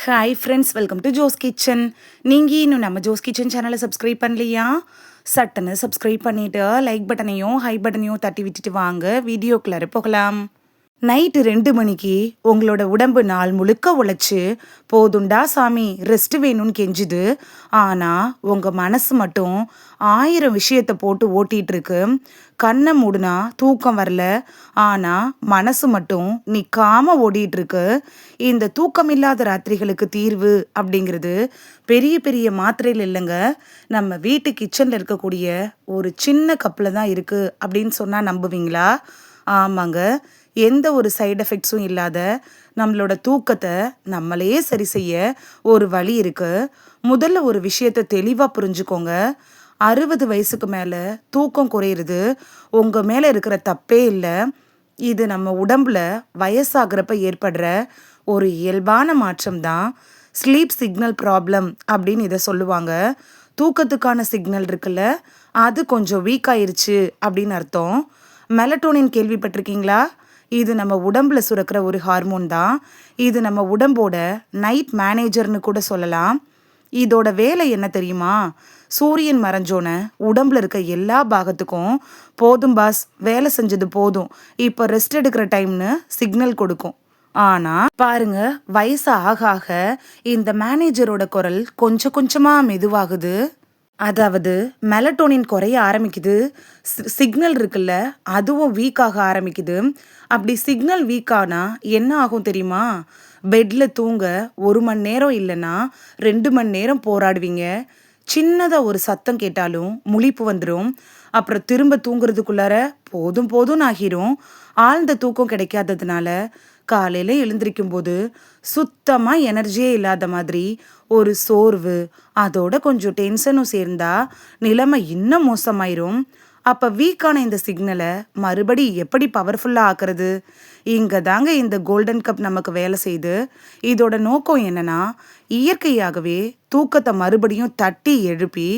Hi friends, welcome to Jo's kitchen. நீங்கள் இன்னும் நம்ம ஜோஸ் கிச்சன் சேனலை சப்ஸ்கிரைப் பண்ணலையா? சட்டுன்னு சப்ஸ்கிரைப் பண்ணிவிட்டு லைக் பட்டனையும் ஹை பட்டனையும் தட்டி விட்டுட்டு வாங்க வீடியோக்குள்ளார போகலாம். நைட்டு 2 மணிக்கு உங்களோட உடம்பு நாள் முழுக்க உழைச்சி போதுண்டா சாமி ரெஸ்ட் வேணும்னு கெஞ்சுது. ஆனால் உங்கள் மனசு மட்டும் 1000 விஷயத்தை போட்டு ஓட்டிகிட்டு இருக்கு. கண்ணை மூடுனா தூக்கம் வரல, ஆனால் மனசு மட்டும் நிற்காம ஓடிட்டுருக்கு. இந்த தூக்கம் இல்லாத ராத்திரிகளுக்கு தீர்வு அப்படிங்கிறது பெரிய பெரிய மாத்திரையில் இல்லைங்க, நம்ம வீட்டு கிச்சனில் இருக்கக்கூடிய ஒரு சின்ன கப்பில் தான் இருக்குது அப்படின்னு சொன்னால் நம்புவீங்களா? ஆமாங்க, எந்த ஒரு சைடு எஃபெக்ட்ஸும் இல்லாத நம்மளோட தூக்கத்தை நம்மளே சரி செய்ய ஒரு வழி இருக்கு. முதல்ல ஒரு விஷயத்தை தெளிவாக புரிஞ்சுக்கோங்க. 60 வயசுக்கு மேலே தூக்கம் குறையிறது உங்கள் மேலே இருக்கிற தப்பே இல்லை. இது நம்ம உடம்புல வயசாகிறப்ப ஏற்படுற ஒரு இயல்பான மாற்றம் தான். ஸ்லீப் சிக்னல் ப்ராப்ளம் அப்படின்னு இதை சொல்லுவாங்க. தூக்கத்துக்கான சிக்னல் இருக்குல்ல, அது கொஞ்சம் வீக் ஆயிருச்சு அப்படின்னு அர்த்தம். மெலட்டோனின் கேள்விப்பட்டிருக்கீங்களா? இது நம்ம உடம்புல சுரக்கிற ஒரு ஹார்மோன் தான். இது நம்ம உடம்போட நைட் மேனேஜர்னு கூட சொல்லலாம். இதோட வேலை என்ன தெரியுமா? சூரியன் மறைஞ்சோன்னு உடம்புல இருக்க எல்லா பாகத்துக்கும் போதும் பாஸ், வேலை செஞ்சது போதும், இப்போ ரெஸ்ட் எடுக்கிற டைம்னு சிக்னல் கொடுக்கும். ஆனால் பாருங்க, வயசு ஆக ஆக இந்த மேனேஜரோட குரல் கொஞ்சம் கொஞ்சமாக மெதுவாகுது. அதாவது மெலட்டோனின் குறைய ஆரம்பிக்குது. சிக்னல் இருக்குல்ல, அதுவும் வீக் ஆக ஆரம்பிக்குது. அப்படி சிக்னல் வீக் ஆனால் என்ன ஆகும் தெரியுமா? பெட்டில் தூங்க 1 மணி நேரம் இல்லைன்னா 2 மணி நேரம் போராடுவீங்க. சின்னதாக ஒரு சத்தம் கேட்டாலும் முழிப்பு வந்துடும். அப்புறம் திரும்ப தூங்குறதுக்குள்ளார போதும் போதும்னு ஆகிரும். ஆழ்ந்த தூக்கம் கிடைக்காததுனால காலையில் எழுந்திருக்கும் போது சுத்தமாக எனர்ஜியே இல்லாத மாதிரி ஒரு சோர்வு, அதோட கொஞ்சம் டென்ஷனும் சேர்ந்தா நிலைமை இன்னும் மோசமாயிரும். அப்போ வீக்கான இந்த சிக்னலை மறுபடி எப்படி பவர்ஃபுல்லாக ஆக்குறது? இங்கே தாங்க இந்த கோல்டன் கப் நமக்கு வேலை செய்யுது. இதோட நோக்கம் என்னன்னா, இயற்கையாகவே தூக்கத்தை மறுபடியும் தட்டி எழுப்பி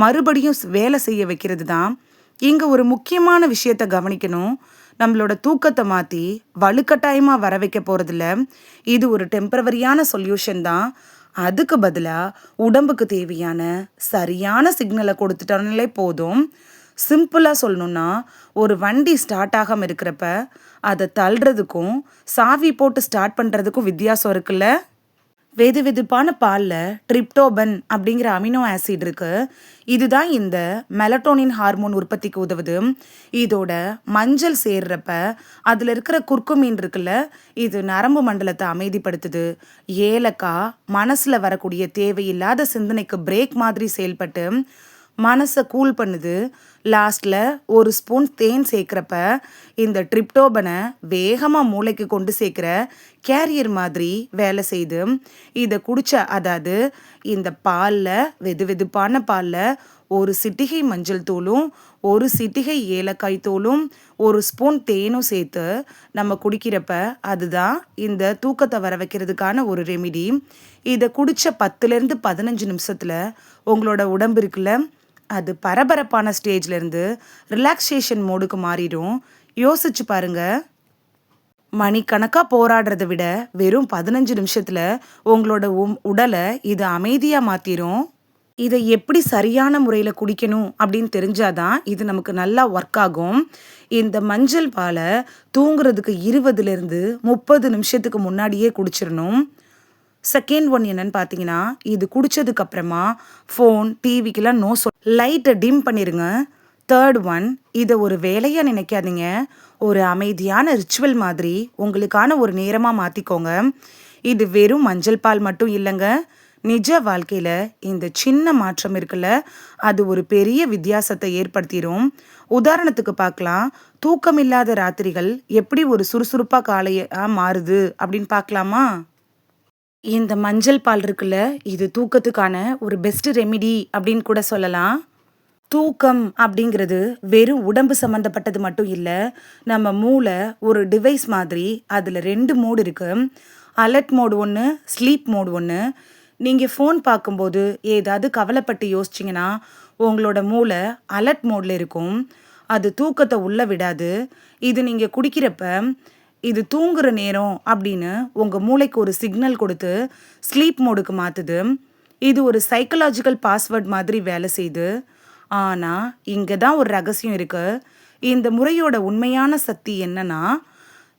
மறுபடியும் வேலை செய்ய வைக்கிறது தான். இங்கே ஒரு முக்கியமான விஷயத்தை கவனிக்கணும். நம்மளோட தூக்கத்தை மாற்றி வலுக்கட்டாயமாக வர வைக்க போகிறதில்ல. இது ஒரு டெம்பரவரியான சொல்யூஷன் தான். அதுக்கு பதிலாக உடம்புக்கு தேவையான சரியான சிக்னலை கொடுத்துட்டாலே போதும். சிம்பிளாக சொல்லணுன்னா, ஒரு வண்டி ஸ்டார்ட் ஆகாமல் இருக்கிறப்ப அதை தள்ளுறதுக்கும் சாவி போட்டு ஸ்டார்ட் பண்ணுறதுக்கும் வித்தியாசம் இருக்குல்ல. வெது வெதுப்பான பாலில் ட்ரிப்டோபன் அப்படிங்கிற அமினோ ஆசிட் இருக்கு. இதுதான் இந்த மெலட்டோனின் ஹார்மோன் உற்பத்திக்கு உதவுது. இதோட மஞ்சள் சேர்றப்ப அதில் இருக்கிற குர்குமின் இருக்குல்ல, இது நரம்பு மண்டலத்தை அமைதிப்படுத்துது. ஏலக்காய் மனசில் வரக்கூடிய தேவையில்லாத சிந்தனைக்கு பிரேக் மாதிரி செயல்பட்டு மனசை கூல் பண்ணுது. லாஸ்டில் ஒரு ஸ்பூன் தேன் சேர்க்குறப்ப இந்த ட்ரிப்டோபனை வேகமாக மூளைக்கு கொண்டு சேர்க்குற கேரியர் மாதிரி வேலை செய்யுது. இதை அதாவது இந்த பாலில், வெது வெதுப்பான பாலில் ஒரு சிட்டிகை மஞ்சள் தூளும் 1 சிட்டிகை ஏலக்காய் தூளும் 1 ஸ்பூன் தேனும் சேர்த்து நம்ம குடிக்கிறப்ப அதுதான் இந்த தூக்கத்தை வர வைக்கிறதுக்கான ஒரு ரெமிடி. இதை குடித்த 10லேருந்து 15 நிமிஷத்தில் உங்களோட உடம்பு இருக்குல்ல, அது பரபரப்பான ஸ்டேஜ்லேருந்து ரிலாக்ஸேஷன் மோடுக்கு மாறிடும். யோசிச்சு பாருங்க. மணிக்கணக்காக போராடுறத விட வெறும் 15 நிமிஷத்தில் உங்களோட உடலை இது அமைதியாக மாற்றிடும். இதை எப்படி சரியான முறையில் குடிக்கணும் அப்படின்னு தெரிஞ்சாதான் இது நமக்கு நல்லா ஒர்க் ஆகும். இந்த மஞ்சள் பாலை தூங்குறதுக்கு 20லேருந்து 30 நிமிஷத்துக்கு முன்னாடியே குடிச்சிடணும். செகண்ட் ஒன் என்னன்னு பார்த்தீங்கன்னா, இது குடித்ததுக்கு அப்புறமா ஃபோன் டிவிக்கெல்லாம் லைட்டை டிம் பண்ணிடுங்க. தேர்ட் ஒன், இதை ஒரு வேலையாக நினைக்காதீங்க, ஒரு அமைதியான ரிச்சுவல் மாதிரி உங்களுக்கான ஒரு நேரமாக மாற்றிக்கோங்க. இது வெறும் மஞ்சள் பால் மட்டும் இல்லைங்க, நிஜ வாழ்க்கையில் இந்த சின்ன மாற்றம் இருக்குல்ல, அது ஒரு பெரிய வித்தியாசத்தை ஏற்படுத்திடும். உதாரணத்துக்கு பார்க்கலாம், தூக்கம் இல்லாத ராத்திரிகள் எப்படி ஒரு சுறுசுறுப்பாக காலையாக மாறுது அப்படின்னு பார்க்கலாமா? இந்த மஞ்சள் பால் இருக்குல்ல, இது தூக்கத்துக்கான ஒரு பெஸ்ட் ரெமிடி அப்படின்னு கூட சொல்லலாம். தூக்கம் அப்படிங்கிறது வெறும் உடம்பு சம்மந்தப்பட்டது மட்டும் இல்லை, நம்ம மூளை ஒரு டிவைஸ் மாதிரி. அதில் 2 மோடு இருக்குது. அலர்ட் மோடு ஒன்று, ஸ்லீப் மோடு ஒன்று. நீங்கள் ஃபோன் பார்க்கும்போது ஏதாவது கவலைப்பட்டு யோசிச்சிங்கன்னா உங்களோட மூளை அலர்ட் மோடில் இருக்கும். அது தூக்கத்தை உள்ளே விடாது. இது நீங்கள் குடிக்கிறப்ப இது தூங்குற நேரம் அப்படின்னு உங்கள் மூளைக்கு ஒரு சிக்னல் கொடுத்து ஸ்லீப் மோடுக்கு மாற்றுது. இது ஒரு சைக்கலாஜிக்கல் பாஸ்வேர்ட் மாதிரி வேலை செய்யுது. ஆனால் இங்கே தான் ஒரு ரகசியம் இருக்குது. இந்த முறையோட உண்மையான சக்தி என்னன்னா,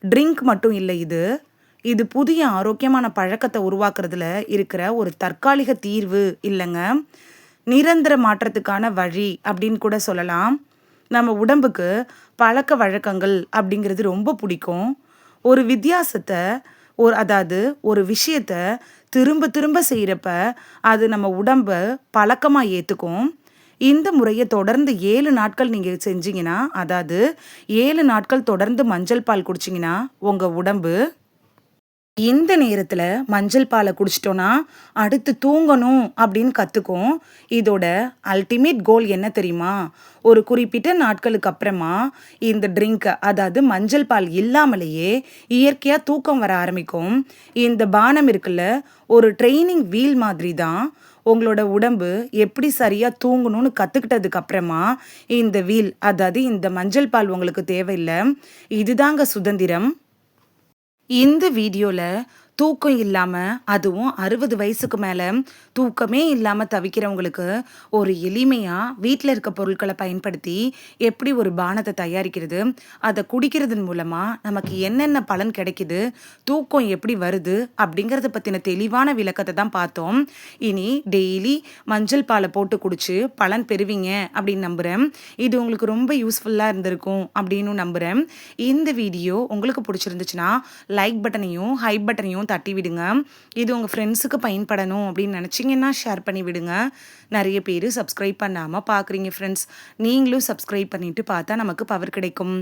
ட்ரிங்க் மட்டும் இல்லை இது. இது புதிய ஆரோக்கியமான பழக்கத்தை உருவாக்குறதுல இருக்கிற ஒரு தற்காலிக தீர்வு இல்லைங்க. நிரந்தர மாற்றத்துக்கான வழி அப்படின்னு கூட சொல்லலாம். நம்ம உடம்புக்கு பழக்க வழக்கங்கள் அப்படிங்கிறது ரொம்ப பிடிக்கும். ஒரு வித்தியாசத்தை அதாவது ஒரு விஷயத்த திரும்ப திரும்ப செய்கிறப்ப அது நம்ம உடம்பை பழக்கமாக ஏற்றுக்கும். இந்த முறையை தொடர்ந்து 7 நாட்கள் நீங்கள் செஞ்சீங்கன்னா, அதாவது 7 நாட்கள் தொடர்ந்து மஞ்சள் பால் குடிச்சிங்கன்னா உங்கள் உடம்பு இந்த நேரத்தில் மஞ்சள் பாலை குடிச்சிட்டோன்னா அடுத்து தூங்கணும் அப்படின்னு கற்றுக்கும். இதோட அல்டிமேட் கோல் என்ன தெரியுமா? ஒரு குறிப்பிட்ட நாட்களுக்கு அப்புறமா இந்த ட்ரிங்க்கை, அதாவது மஞ்சள் பால் இல்லாமலேயே இயற்கையாக தூக்கம் வர ஆரம்பிக்கும். இந்த பானம் இருக்குல்ல, ஒரு ட்ரெயினிங் வீல் மாதிரி தான். உங்களோட உடம்பு எப்படி சரியாக தூங்கணும்னு கற்றுக்கிட்டதுக்கு அப்புறமா இந்த வீல், அதாவது இந்த மஞ்சள் பால் உங்களுக்கு தேவையில்லை. இதுதாங்க சுதந்திரம். இந்த வீடியோவில் தூக்கம் இல்லாமல், அதுவும் 60 வயசுக்கு மேலே தூக்கமே இல்லாமல் தவிக்கிறவங்களுக்கு ஒரு எளிமையாக வீட்டில் இருக்க பொருட்களை பயன்படுத்தி எப்படி ஒரு பானத்தை தயாரிக்கிறது, அதை குடிக்கிறதன் மூலமாக நமக்கு என்னென்ன பலன் கிடைக்குது, தூக்கம் எப்படி வருது அப்படிங்கிறத பற்றின தெளிவான விளக்கத்தை தான் பார்த்தோம். இனி டெய்லி மஞ்சள் பாலை போட்டு குடிச்சு பலன் பெறுவீங்க அப்படின்னு நம்புகிறேன். இது உங்களுக்கு ரொம்ப யூஸ்ஃபுல்லாக இருந்திருக்கும் அப்படின்னு நம்புகிறேன். இந்த வீடியோ உங்களுக்கு பிடிச்சிருந்துச்சுன்னா லைக் பட்டனையும் ஹைப் பட்டனையும் தட்டி விடுங்க. இது உங்கள் ஃப்ரெண்ட்ஸுக்கு பயன்படணும் அப்படின்னு நினச்சிங்கன்னா ஷேர் பண்ணி விடுங்க. நிறைய பேர் சப்ஸ்கிரைப் பண்ணாமல் பார்க்குறீங்க ஃப்ரெண்ட்ஸ். நீங்களும் சப்ஸ்கிரைப் பண்ணிவிட்டு பார்த்தா நமக்கு பவர் கிடைக்கும்.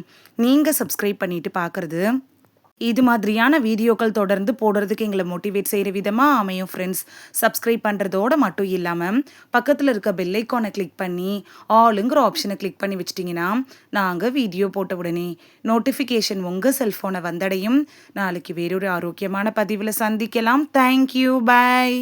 நீங்கள் சப்ஸ்கிரைப் பண்ணிவிட்டு பார்க்குறது இது மாதிரியான வீடியோக்கள் தொடர்ந்து போடுறதுக்கு எங்களை மோட்டிவேட் செய்கிற விதமாக அமையும் ஃப்ரெண்ட்ஸ். சப்ஸ்கிரைப் பண்ணுறதோட மட்டும் இல்லாமல் பக்கத்தில் இருக்க பெல் ஐக்கானை கிளிக் பண்ணி ஆளுங்கிற ஆப்ஷனை கிளிக் பண்ணி வச்சிட்டிங்கன்னா நாங்கள் வீடியோ போட்ட உடனே நோட்டிஃபிகேஷன் உங்கள் செல்ஃபோனை வந்தடையும். நாளைக்கு வேறொரு ஆரோக்கியமான பதிவில் சந்திக்கலாம். தேங்க்யூ, பாய்.